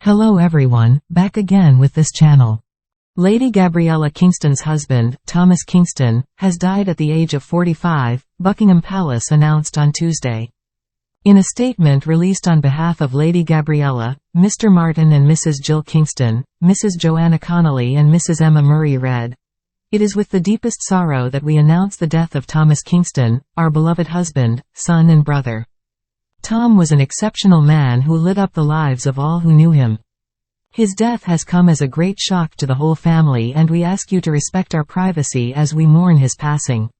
Hello everyone, back again with this channel. Lady Gabriella Kingston's husband, Thomas Kingston, has died at the age of 45, Buckingham Palace announced on Tuesday. In a statement released on behalf of Lady Gabriella, Mr. Martin and Mrs. Jill Kingston, Mrs. Joanna Connolly and Mrs. Emma Murray read, "It is with the deepest sorrow that we announce the death of Thomas Kingston, our beloved husband, son and brother. Tom was an exceptional man who lit up the lives of all who knew him. His death has come as a great shock to the whole family, and we ask you to respect our privacy as we mourn his passing."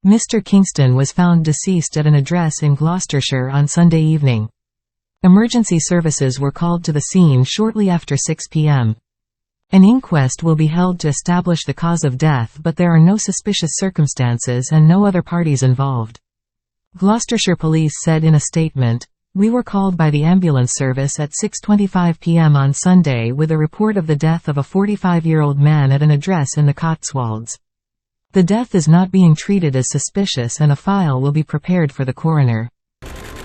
Mr. Kingston was found deceased at an address in Gloucestershire on Sunday evening. Emergency services were called to the scene shortly after 6 p.m. An inquest will be held to establish the cause of death, but there are no suspicious circumstances and no other parties involved. Gloucestershire Police said in a statement, "We were called by the ambulance service at 6:25 p.m. on Sunday with a report of the death of a 45-year-old man at an address in the Cotswolds. The death is not being treated as suspicious and a file will be prepared for the coroner."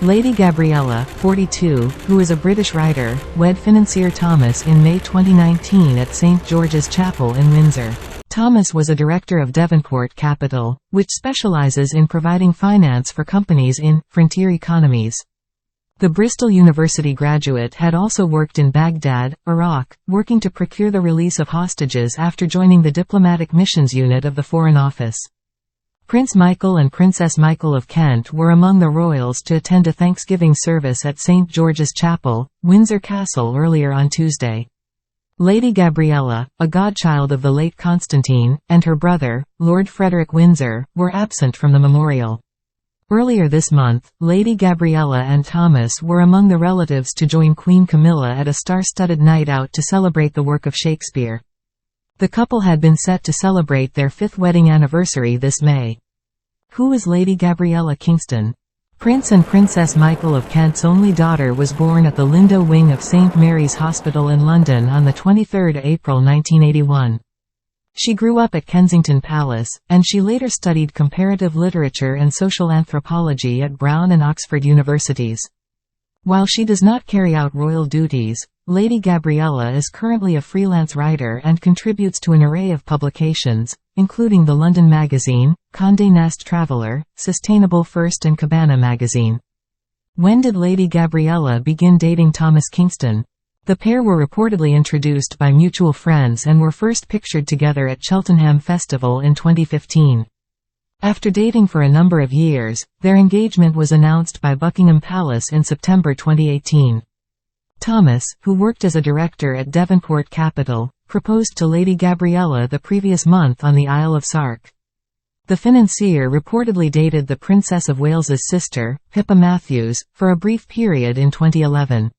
Lady Gabriella, 42, who is a British writer, wed financier Thomas in May 2019 at St. George's Chapel in Windsor. Thomas was a director of Devonport Capital, which specializes in providing finance for companies in frontier economies. The Bristol University graduate had also worked in Baghdad, Iraq, working to procure the release of hostages after joining the Diplomatic Missions Unit of the Foreign Office. Prince Michael and Princess Michael of Kent were among the royals to attend a Thanksgiving service at St. George's Chapel, Windsor Castle earlier on Tuesday. Lady Gabriella, a godchild of the late Constantine, and her brother, Lord Frederick Windsor, were absent from the memorial. Earlier this month, Lady Gabriella and Thomas were among the relatives to join Queen Camilla at a star-studded night out to celebrate the work of Shakespeare. The couple had been set to celebrate their 5th wedding anniversary this May. Who is Lady Gabriella Kingston? Prince and Princess Michael of Kent's only daughter was born at the Lindo wing of St. Mary's Hospital in London on 23 April 1981. She grew up at Kensington Palace, and she later studied comparative literature and social anthropology at Brown and Oxford universities. While she does not carry out royal duties, Lady Gabriella is currently a freelance writer and contributes to an array of publications, including the London Magazine, Condé Nast Traveller, Sustainable First and Cabana Magazine. When did Lady Gabriella begin dating Thomas Kingston? The pair were reportedly introduced by mutual friends and were first pictured together at Cheltenham Festival in 2015. After dating for a number of years, their engagement was announced by Buckingham Palace in September 2018. Thomas, who worked as a director at Devonport Capital, proposed to Lady Gabriella the previous month on the Isle of Sark. The financier reportedly dated the Princess of Wales's sister, Pippa Matthews, for a brief period in 2011.